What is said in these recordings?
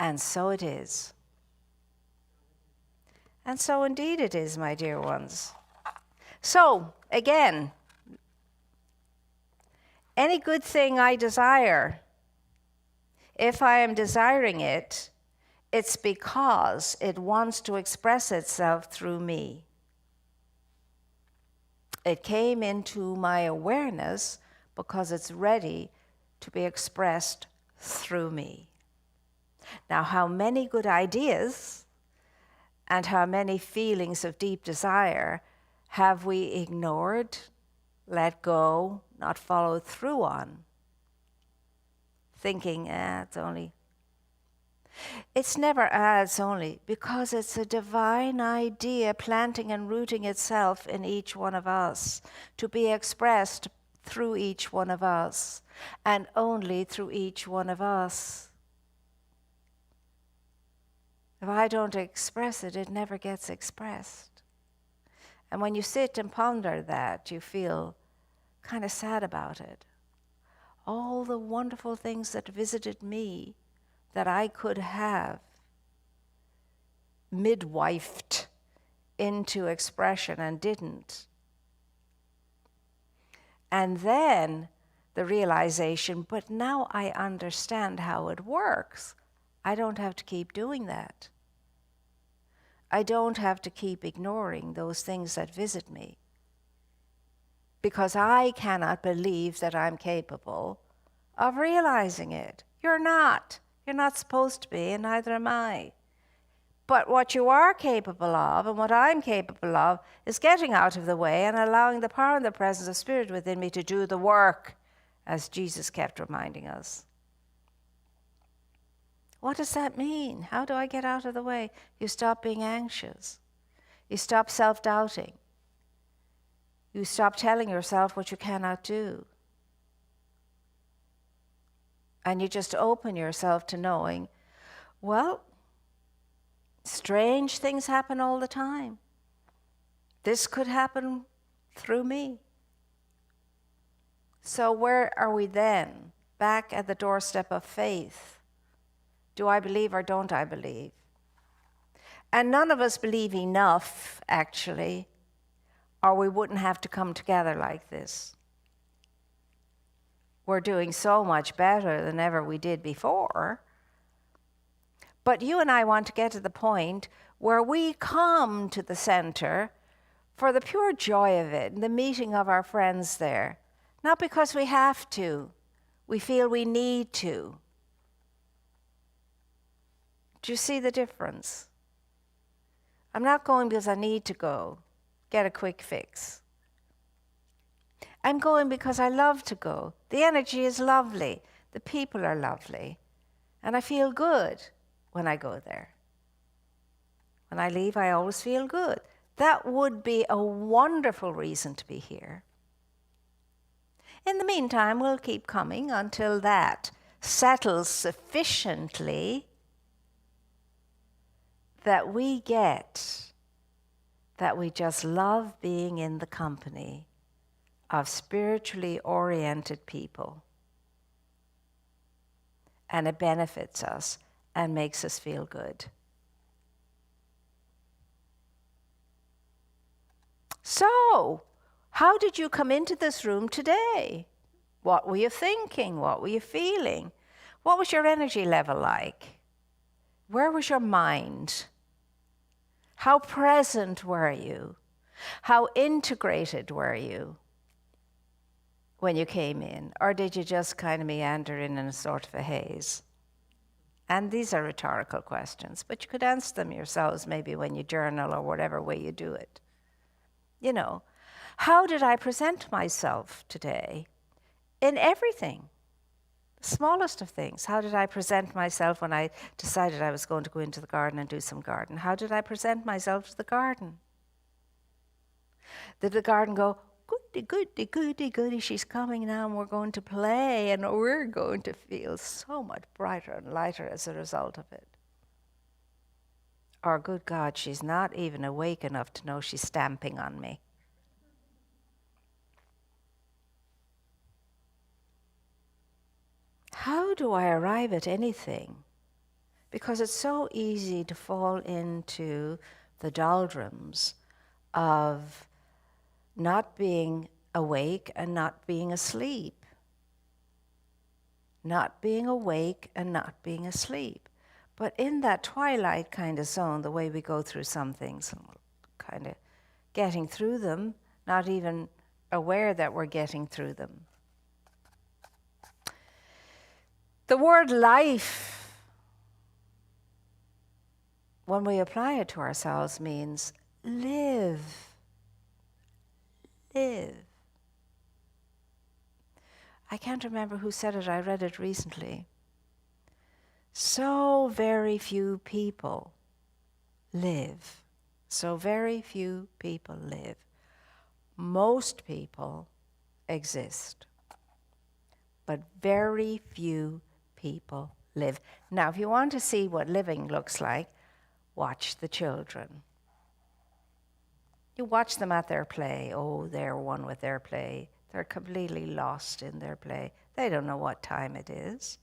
And so it is. And so indeed it is, my dear ones. So, again, any good thing I desire, if I am desiring it, it's because it wants to express itself through me. It came into my awareness because it's ready to be expressed through me. Now, how many good ideas and how many feelings of deep desire have we ignored, let go, not followed through on? Thinking, it's only. It's never, it's only, because it's a divine idea planting and rooting itself in each one of us, to be expressed through each one of us, and only through each one of us. If I don't express it, it never gets expressed. And when you sit and ponder that, you feel kind of sad about it. All the wonderful things that visited me that I could have midwifed into expression and didn't. And then the realization, but now I understand how it works. I don't have to keep doing that. I don't have to keep ignoring those things that visit me, because I cannot believe that I'm capable of realizing it. You're not. You're not supposed to be, and neither am I. But what you are capable of, and what I'm capable of, is getting out of the way and allowing the power and the presence of Spirit within me to do the work, as Jesus kept reminding us. What does that mean? How do I get out of the way? You stop being anxious. You stop self-doubting. You stop telling yourself what you cannot do. And you just open yourself to knowing, well, strange things happen all the time. This could happen through me. So where are we then? Back at the doorstep of faith. Do I believe or don't I believe? And none of us believe enough, actually, or we wouldn't have to come together like this. We're doing so much better than ever we did before. But you and I want to get to the point where we come to the center for the pure joy of it, the meeting of our friends there. Not because we have to, we feel we need to. Do you see the difference? I'm not going because I need to go, get a quick fix. I'm going because I love to go. The energy is lovely. The people are lovely. And I feel good when I go there. When I leave, I always feel good. That would be a wonderful reason to be here. In the meantime, we'll keep coming until that settles sufficiently that we get that we just love being in the company of spiritually oriented people. And it benefits us and makes us feel good. So, how did you come into this room today? What were you thinking? What were you feeling? What was your energy level like? Where was your mind? How present were you? How integrated were you when you came in? Or did you just kind of meander in a sort of a haze? And these are rhetorical questions, but you could answer them yourselves maybe when you journal or whatever way you do it. You know, how did I present myself today? In everything. The smallest of things. How did I present myself when I decided I was going to go into the garden and do some garden? How did I present myself to the garden? Did the garden go, goody, goody, goody, goody, she's coming now and we're going to play and we're going to feel so much brighter and lighter as a result of it? Or, good God, she's not even awake enough to know she's stamping on me. How do I arrive at anything Because it's so easy to fall into the doldrums of not being awake and not being asleep. Not being awake and not being asleep. But in that twilight kind of zone, the way we go through some things, kind of getting through them, not even aware that we're getting through them. The word life, when we apply it to ourselves, means live. Live. I can't remember who said it, I read it recently. So very few people live. So very few people live. Most people exist, but very few people live. Now, if you want to see what living looks like, watch the children. You watch them at their play. Oh, they're one with their play. They're completely lost in their play. They don't know what time it is.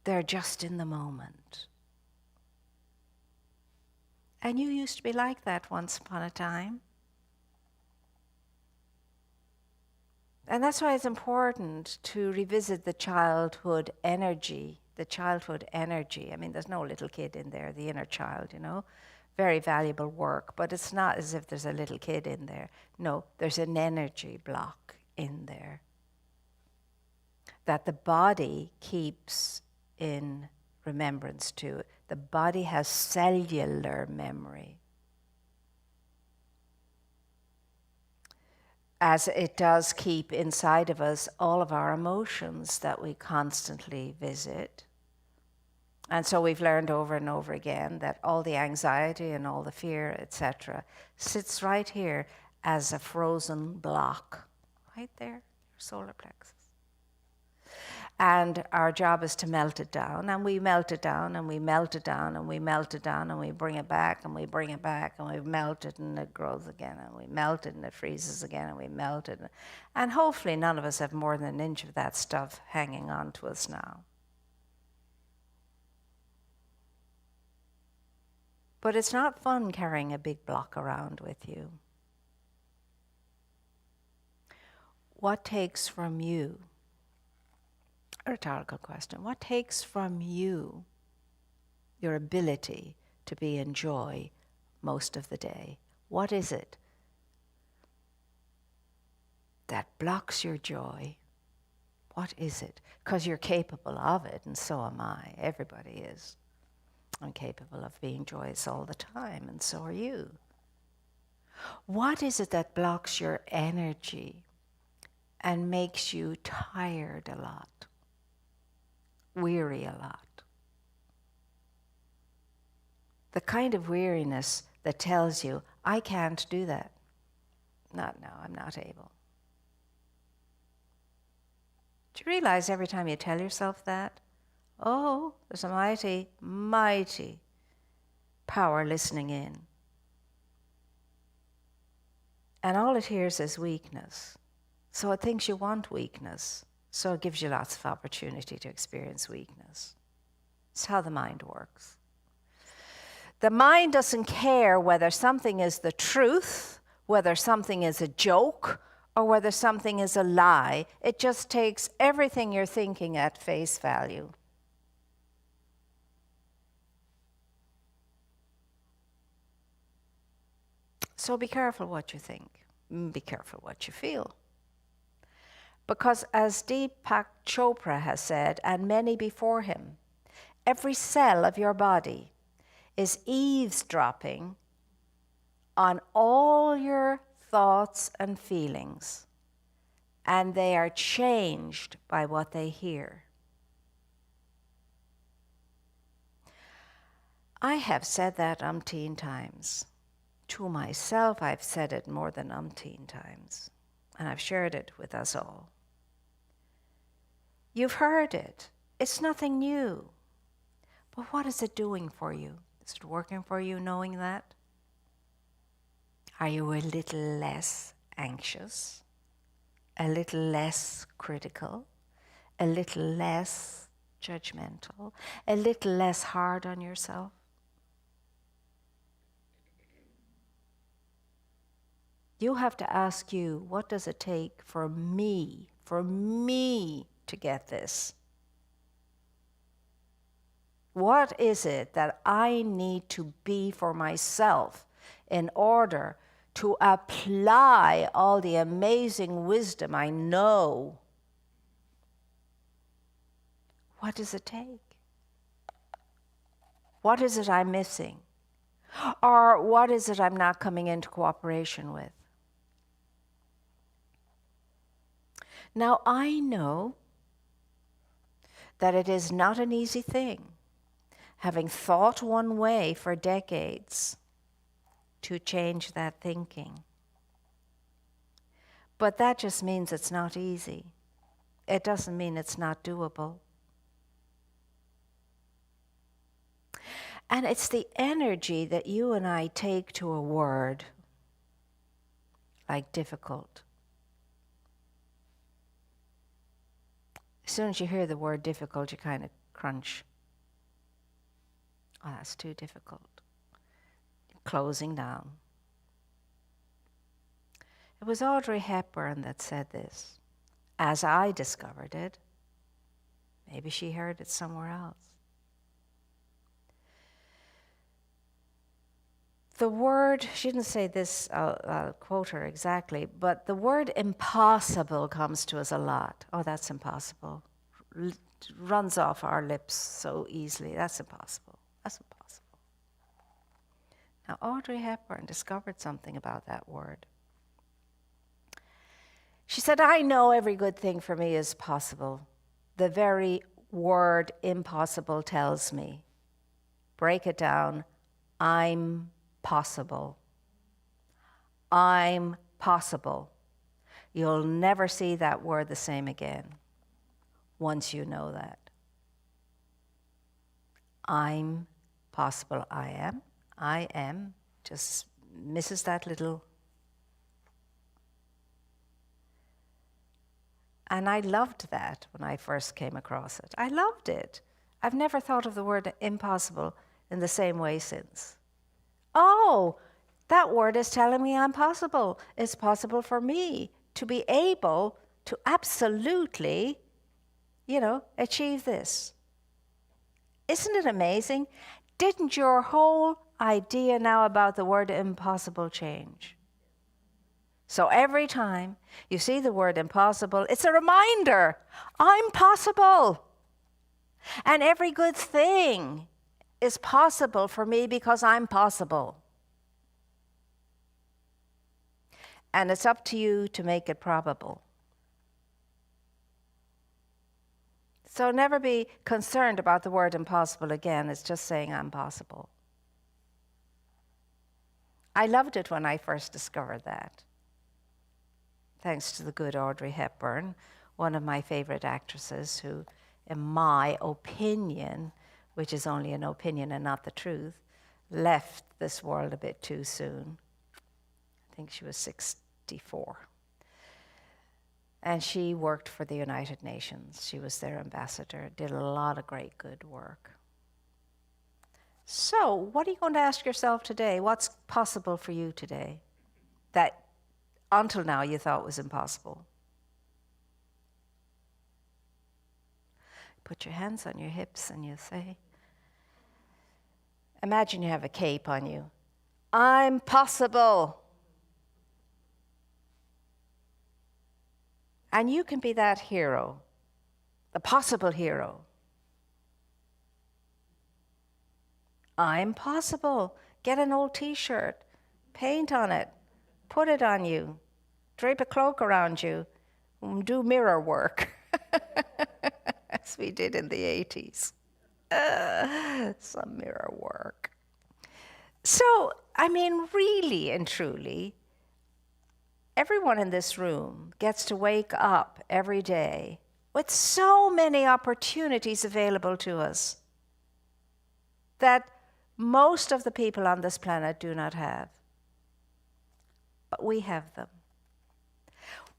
They're just in the moment. And you used to be like that once upon a time. And that's why it's important to revisit the childhood energy. The childhood energy. I mean, there's no little kid in there, the inner child, you know. Very valuable work, but it's not as if there's a little kid in there. No, there's an energy block in there that the body keeps in remembrance to. The body has cellular memory. As it does keep inside of us all of our emotions that we constantly visit. And so we've learned over and over again that all the anxiety and all the fear, etc., sits right here as a frozen block, right there, your solar plexus. And our job is to melt it down, and we melt it down, and we melt it down, and we melt it down, and we bring it back, and we bring it back, and we melt it, and it grows again, and we melt it, and it freezes again, and we melt it. And hopefully none of us have more than an inch of that stuff hanging on to us now. But it's not fun carrying a big block around with you. What takes from you? A rhetorical question. What takes from you your ability to be in joy most of the day? What is it that blocks your joy? What is it? Because you're capable of it, and so am I. Everybody is. I'm capable of being joyous all the time, and so are you. What is it that blocks your energy and makes you tired a lot, weary a lot? The kind of weariness that tells you, I can't do that. Not now, I'm not able. Do you realize every time you tell yourself that, oh, there's a mighty, mighty power listening in. And all it hears is weakness. So it thinks you want weakness. So it gives you lots of opportunity to experience weakness. It's how the mind works. The mind doesn't care whether something is the truth, whether something is a joke, or whether something is a lie. It just takes everything you're thinking at face value. So be careful what you think. Be careful what you feel. Because as Deepak Chopra has said, and many before him, every cell of your body is eavesdropping on all your thoughts and feelings, and they are changed by what they hear. I have said that umpteen times. To myself, I've said it more than umpteen times, and I've shared it with us all. You've heard it. It's nothing new. But what is it doing for you? Is it working for you knowing that? Are you a little less anxious? A little less critical? A little less judgmental, a little less hard on yourself? You have to ask you, what does it take for me to get this? What is it that I need to be for myself in order to apply all the amazing wisdom I know? What does it take? What is it I'm missing? Or what is it I'm not coming into cooperation with? Now, I know that it is not an easy thing, having thought one way for decades, to change that thinking. But that just means it's not easy. It doesn't mean it's not doable. And it's the energy that you and I take to a word, like difficult. As soon as you hear the word difficult, you kind of crunch. Oh, that's too difficult. Closing down. It was Audrey Hepburn that said this, as I discovered it. Maybe she heard it somewhere else. The word, she didn't say this, I'll quote her exactly, but the word impossible comes to us a lot. Oh, that's impossible. Runs off our lips so easily. That's impossible. That's impossible. Now, Audrey Hepburn discovered something about that word. She said, I know every good thing for me is possible. The very word impossible tells me. Break it down. I'm possible. I'm possible. You'll never see that word the same again once you know that. I'm possible. I am. Just misses that little. And I loved that when I first came across it. I loved it. I've never thought of the word impossible in the same way since. Oh, that word is telling me I'm possible. It's possible for me to be able to absolutely, achieve this. Isn't it amazing? Didn't your whole idea now about the word impossible change? So every time you see the word impossible, it's a reminder, I'm possible. And every good thing is possible for me because I'm possible. And it's up to you to make it probable. So never be concerned about the word impossible again. It's just saying I'm possible. I loved it when I first discovered that. Thanks to the good Audrey Hepburn, one of my favorite actresses who, in my opinion, which is only an opinion and not the truth, left this world a bit too soon. I think she was 64. And she worked for the United Nations. She was their ambassador, did a lot of great good work. So, what are you going to ask yourself today? What's possible for you today that until now you thought was impossible? Put your hands on your hips and you say, imagine you have a cape on you. I'm possible. And you can be that hero, the possible hero. I'm possible. Get an old t-shirt, paint on it, put it on you, drape a cloak around you, and do mirror work, as we did in the 80s. Some mirror work. So, really and truly, everyone in this room gets to wake up every day with so many opportunities available to us that most of the people on this planet do not have. But we have them.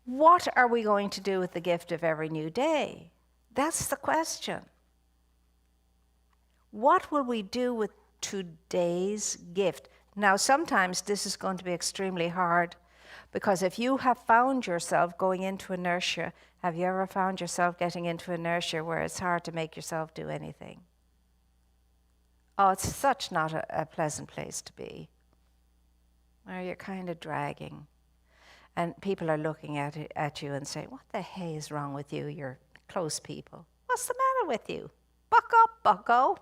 What are we going to do with the gift of every new day? That's the question. What will we do with today's gift? Now, sometimes this is going to be extremely hard, because if you have found yourself going into inertia, have you ever found yourself getting into inertia where it's hard to make yourself do anything? Oh, it's such not a pleasant place to be, where you're kind of dragging. And people are looking at you and saying, what the hey is wrong with you, your close people? What's the matter with you? Buck up, bucko.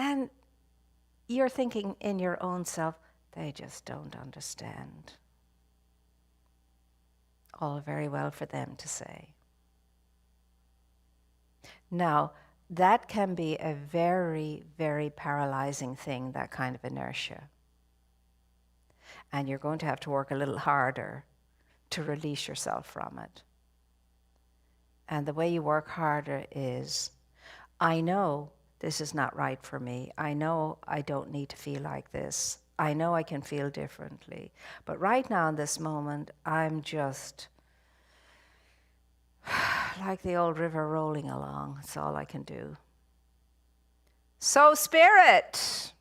And you're thinking in your own self, they just don't understand. All very well for them to say. Now, that can be a very, very paralyzing thing, that kind of inertia. And you're going to have to work a little harder to release yourself from it. And the way you work harder is, I know this is not right for me. I know I don't need to feel like this. I know I can feel differently. But right now in this moment, I'm just like the old river rolling along. That's all I can do. So, Spirit,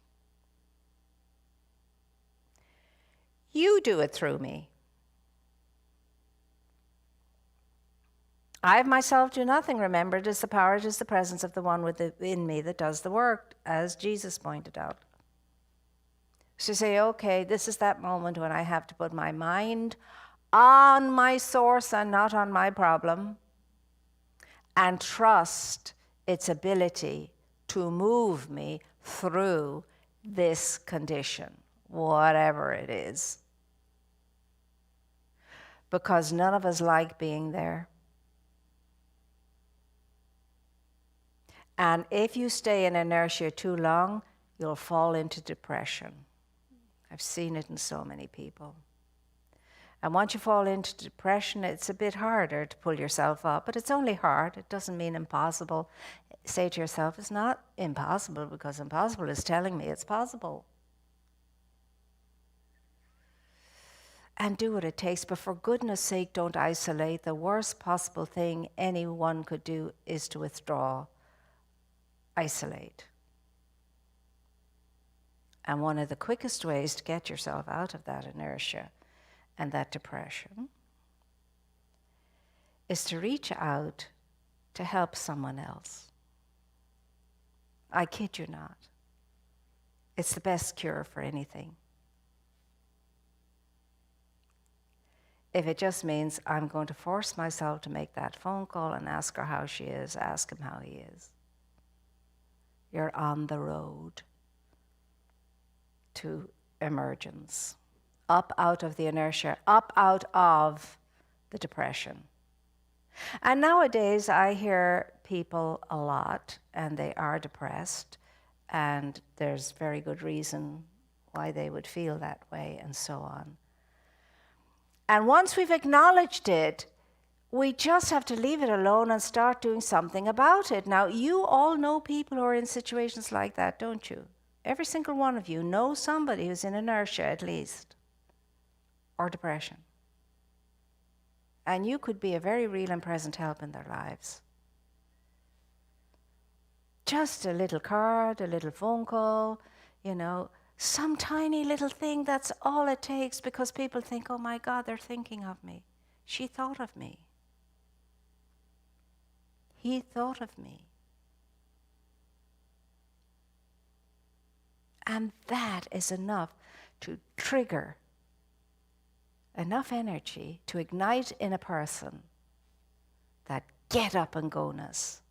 you do it through me. I of myself do nothing. Remember, it is the power, it is the presence of the one within me that does the work, as Jesus pointed out. So say, okay, this is that moment when I have to put my mind on my source and not on my problem, and trust its ability to move me through this condition, whatever it is. Because none of us like being there. And if you stay in inertia too long, you'll fall into depression. I've seen it in so many people. And once you fall into depression, it's a bit harder to pull yourself up, but it's only hard. It doesn't mean impossible. Say to yourself, it's not impossible, because impossible is telling me it's possible. And do what it takes, but for goodness sake, don't isolate. The worst possible thing anyone could do is to withdraw, isolate. And one of the quickest ways to get yourself out of that inertia and that depression is to reach out to help someone else. I kid you not. It's the best cure for anything. If it just means I'm going to force myself to make that phone call and ask her how she is, ask him how he is. You're on the road to emergence, up out of the inertia, up out of the depression. And nowadays I hear people a lot, and they are depressed, and there's very good reason why they would feel that way, and so on. And once we've acknowledged it, we just have to leave it alone and start doing something about it. Now, you all know people who are in situations like that, don't you? Every single one of you knows somebody who's in inertia, at least, or depression. And you could be a very real and present help in their lives. Just a little card, a little phone call, some tiny little thing, that's all it takes, because people think, oh my God, they're thinking of me. She thought of me. He thought of me. And that is enough to trigger enough energy to ignite in a person that get up and go-ness.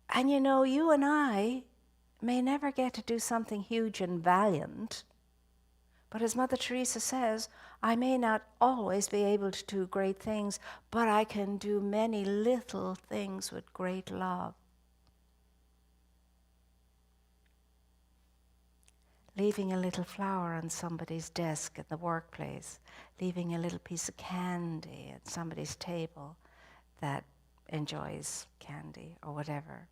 And you and I may never get to do something huge and valiant, but as Mother Teresa says, I may not always be able to do great things, but I can do many little things with great love. Leaving a little flower on somebody's desk at the workplace, leaving a little piece of candy at somebody's table that enjoys candy or whatever.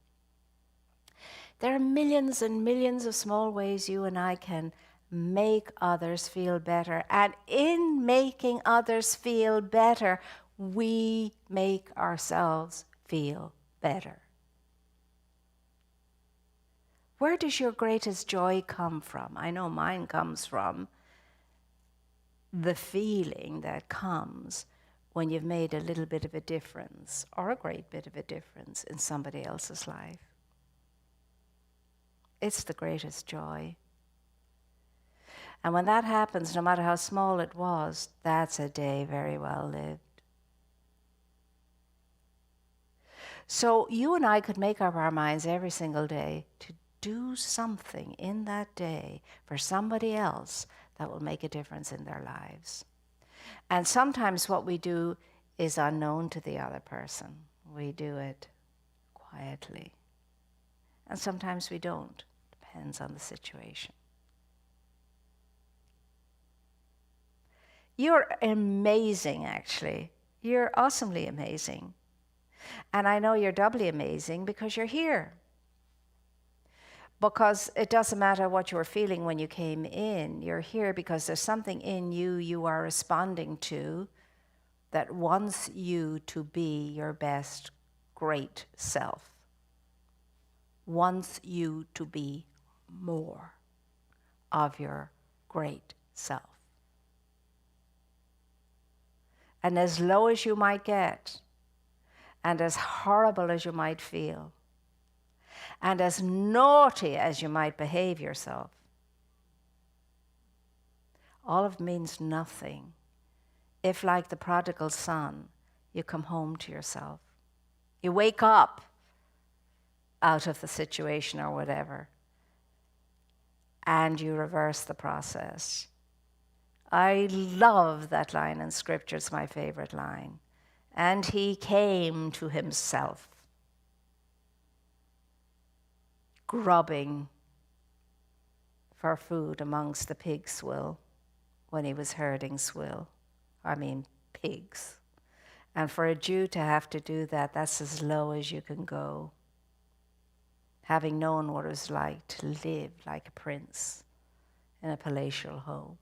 There are millions and millions of small ways you and I can make others feel better. And in making others feel better, we make ourselves feel better? Where does your greatest joy come from? I know mine comes from the feeling that comes when you've made a little bit of a difference, or a great bit of a difference, in somebody else's life. It's the greatest joy. And when that happens, no matter how small it was, that's a day very well lived. So you and I could make up our minds every single day to do something in that day for somebody else that will make a difference in their lives. And sometimes what we do is unknown to the other person. We do it quietly. And sometimes we don't. Depends on the situation. You're amazing, actually. You're awesomely amazing. And I know you're doubly amazing because you're here. Because it doesn't matter what you were feeling when you came in. You're here because there's something in you you are responding to that wants you to be your best, great self. Wants you to be more of your great self. And as low as you might get, and as horrible as you might feel, and as naughty as you might behave yourself, all of it means nothing if, like the prodigal son, you come home to yourself. You wake up out of the situation or whatever, and you reverse the process. I love that line in Scripture. It's my favorite line. And he came to himself, grubbing for food amongst the pig swill when he was herding pigs. And for a Jew to have to do that, that's as low as you can go. Having known what it was like to live like a prince in a palatial home.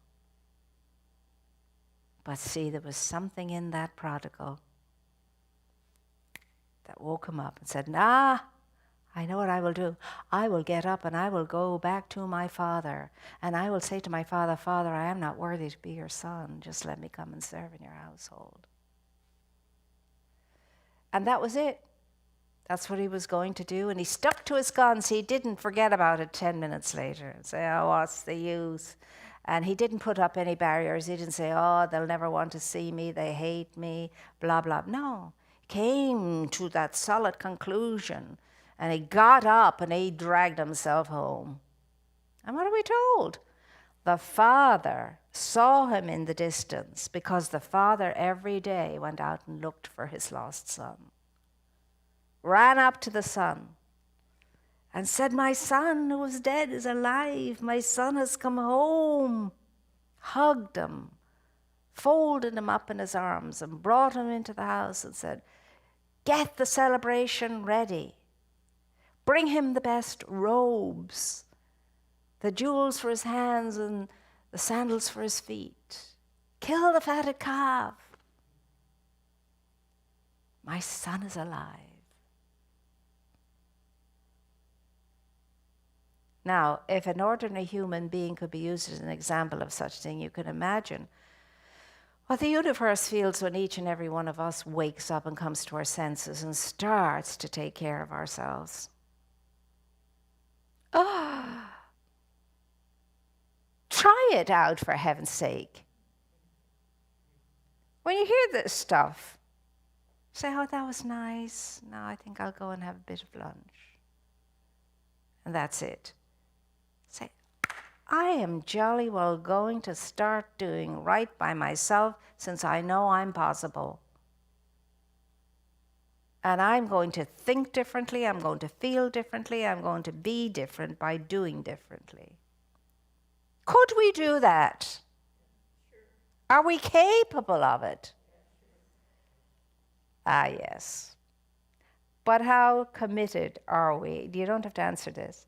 But see, there was something in that prodigal that woke him up and said, I know what I will do. I will get up and I will go back to my father. And I will say to my father, Father, I am not worthy to be your son. Just let me come and serve in your household. And that was it. That's what he was going to do. And he stuck to his guns. He didn't forget about it 10 minutes later and say, oh, what's the use? And he didn't put up any barriers. He didn't say, oh, they'll never want to see me. They hate me, blah, blah. No. He came to that solid conclusion. And he got up and he dragged himself home. And what are we told? The father saw him in the distance because the father every day went out and looked for his lost son. Ran up to the son and said, my son who was dead is alive. My son has come home. Hugged him, folded him up in his arms and brought him into the house and said, get the celebration ready. Bring him the best robes, the jewels for his hands and the sandals for his feet. Kill the fatted calf. My son is alive. Now, if an ordinary human being could be used as an example of such thing, you can imagine what the universe feels when each and every one of us wakes up and comes to our senses and starts to take care of ourselves. Try it out, for heaven's sake. When you hear this stuff, say, oh, that was nice. Now I think I'll go and have a bit of lunch. And that's it. Say, I am jolly well going to start doing right by myself since I know I'm possible. And I'm going to think differently, I'm going to feel differently, I'm going to be different by doing differently. Could we do that? Are we capable of it? Yes. But how committed are we? You don't have to answer this.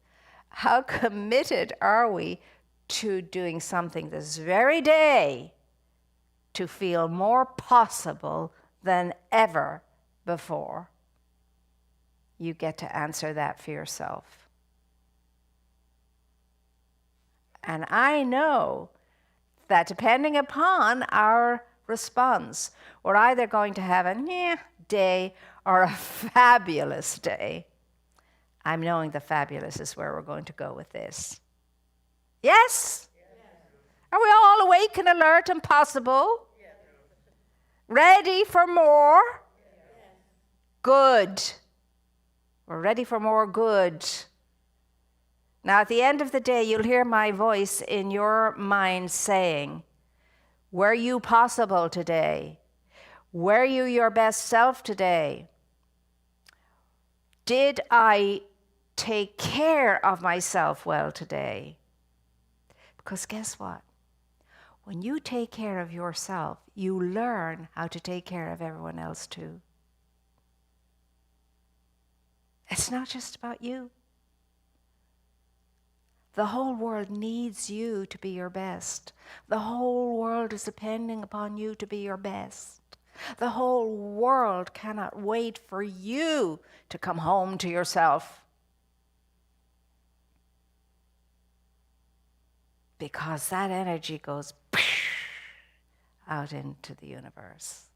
How committed are we to doing something this very day to feel more possible than ever before? you get to answer that for yourself. And I know that depending upon our response, we're either going to have a day or a fabulous day. I'm knowing the fabulous is where we're going to go with this. Yes? Are we all awake and alert and possible? Ready for more? Good. We're ready for more good. Now, at the end of the day, you'll hear my voice in your mind saying, were you possible today? Were you your best self today? Did I take care of myself well today? Because guess what? When you take care of yourself, you learn how to take care of everyone else too. It's not just about you. The whole world needs you to be your best. The whole world is depending upon you to be your best. The whole world cannot wait for you to come home to yourself. Because that energy goes out into the universe.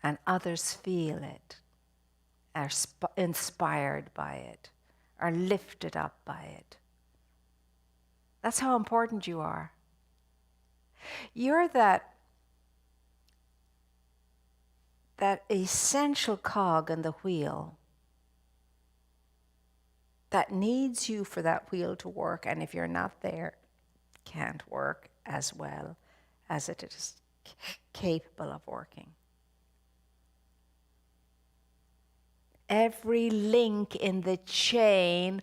And others feel it, are inspired by it, are lifted up by it. That's how important you are. You're that essential cog in the wheel that needs you for that wheel to work, and if you're not there, it can't work as well as it is capable of working. Every link in the chain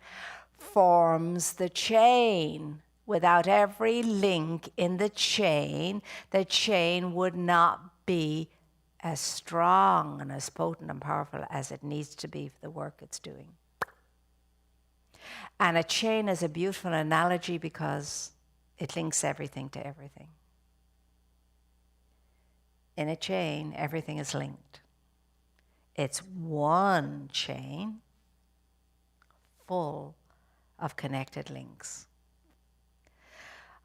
forms the chain. Without every link in the chain would not be as strong and as potent and powerful as it needs to be for the work it's doing. And a chain is a beautiful analogy because it links everything to everything. In a chain, everything is linked. It's one chain full of connected links.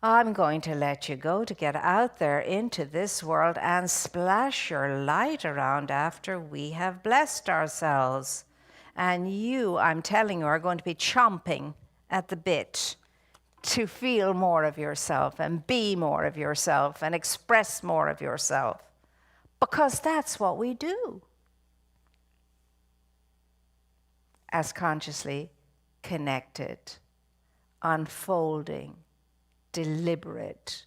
I'm going to let you go to get out there into this world and splash your light around after we have blessed ourselves. And you, I'm telling you, are going to be chomping at the bit to feel more of yourself and be more of yourself and express more of yourself. Because that's what we do as consciously connected, unfolding, deliberate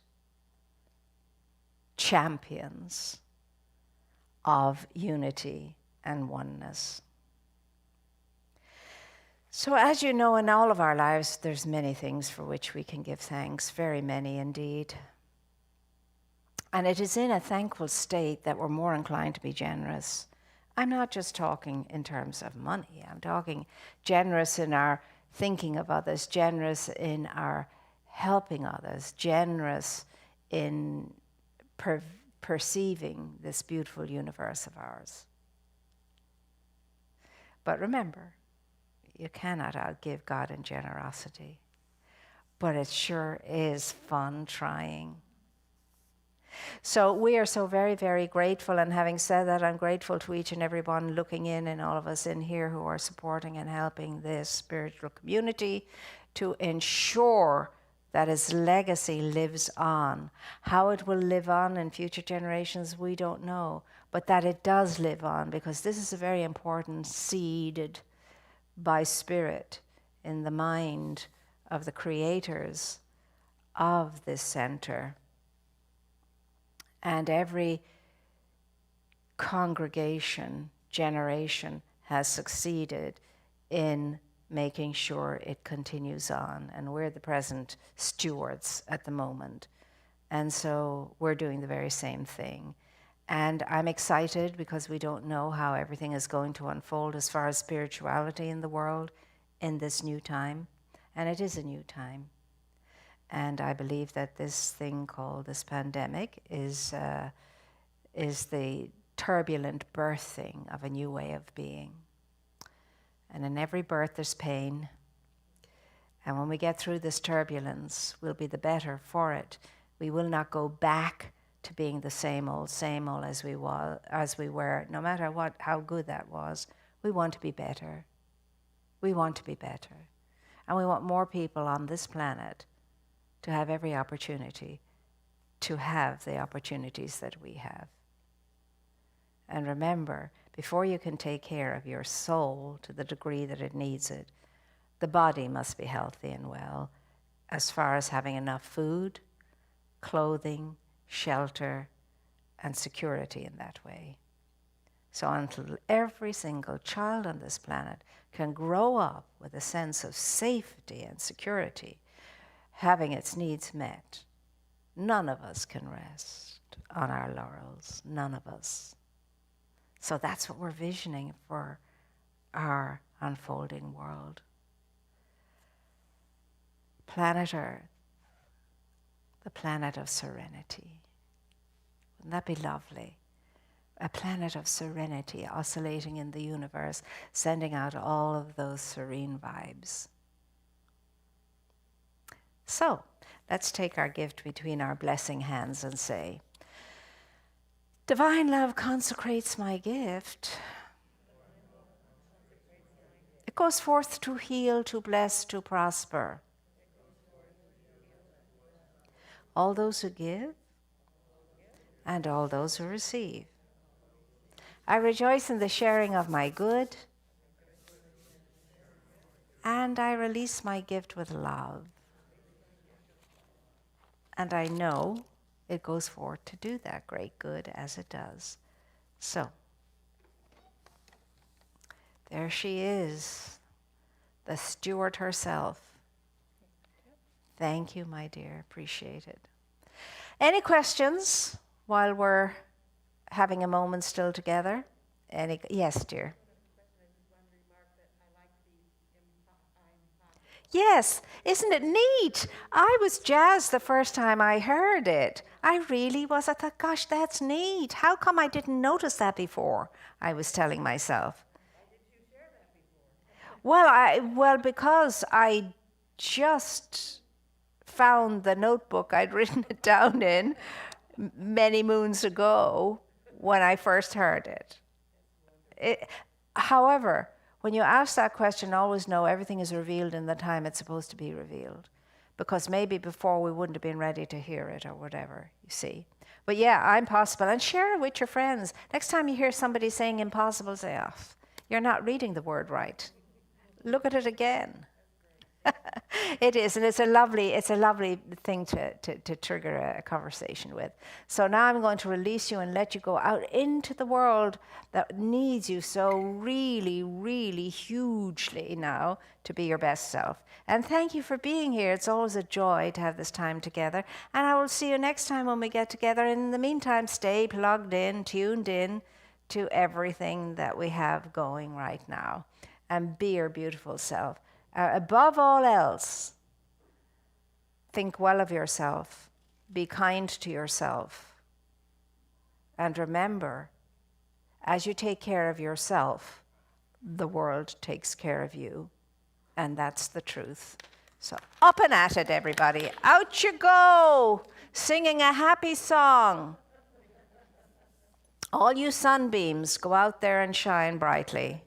champions of unity and oneness. So as you know, in all of our lives, there's many things for which we can give thanks, very many indeed. And it is in a thankful state that we're more inclined to be generous. I'm not just talking in terms of money. I'm talking generous in our thinking of others, generous in our helping others, generous in perceiving this beautiful universe of ours. But remember, you cannot outgive God in generosity. But it sure is fun trying. So we are so very, very grateful, and having said that, I'm grateful to each and every one looking in and all of us in here who are supporting and helping this spiritual community to ensure that its legacy lives on. How it will live on in future generations, we don't know, but that it does live on, because this is a very important seeded by spirit in the mind of the creators of this center. And every congregation, generation has succeeded in making sure it continues on. And we're the present stewards at the moment. And so we're doing the very same thing. And I'm excited because we don't know how everything is going to unfold as far as spirituality in the world in this new time. And it is a new time. And I believe that this thing called this pandemic is the turbulent birthing of a new way of being. And in every birth there's pain. And when we get through this turbulence, we'll be the better for it. We will not go back to being the same old as we were, no matter how good that was. We want to be better. We want to be better. And we want more people on this planet to have every opportunity to have the opportunities that we have. And remember, before you can take care of your soul to the degree that it needs it, the body must be healthy and well, as far as having enough food, clothing, shelter, and security in that way. So until every single child on this planet can grow up with a sense of safety and security, having its needs met, none of us can rest on our laurels, none of us. So that's what we're visioning for our unfolding world. Planet Earth, the planet of serenity. Wouldn't that be lovely? A planet of serenity oscillating in the universe, sending out all of those serene vibes. So, let's take our gift between our blessing hands and say, Divine love consecrates my gift. It goes forth to heal, to bless, to prosper. All those who give and all those who receive. I rejoice in the sharing of my good, and I release my gift with love. And I know it goes forth to do that great good as it does. So, there she is, the steward herself. Thank you, my dear. Appreciate it. Any questions while we're having a moment still together? Yes, dear. Yes, isn't it neat? I was jazzed the first time I heard it. I really was. I thought, gosh, that's neat. How come I didn't notice that before? I was telling myself. Why did you share that before? Well, because I just found the notebook I'd written it down in many moons ago when I first heard it. However, when you ask that question, always know everything is revealed in the time it's supposed to be revealed. Because maybe before we wouldn't have been ready to hear it or whatever, you see. But yeah, I'm possible. And share it with your friends. Next time you hear somebody saying impossible, say, oh, you're not reading the word right. Look at it again. It is, and it's a lovely thing to trigger a conversation with. So now I'm going to release you and let you go out into the world that needs you so really, really hugely now to be your best self. And thank you for being here. It's always a joy to have this time together. And I will see you next time when we get together. In the meantime, stay plugged in, tuned in to everything that we have going right now. And be your beautiful self. Above all else, think well of yourself, be kind to yourself, and remember, as you take care of yourself, the world takes care of you, and that's the truth. So up and at it, everybody. Out you go, singing a happy song. All you sunbeams, go out there and shine brightly.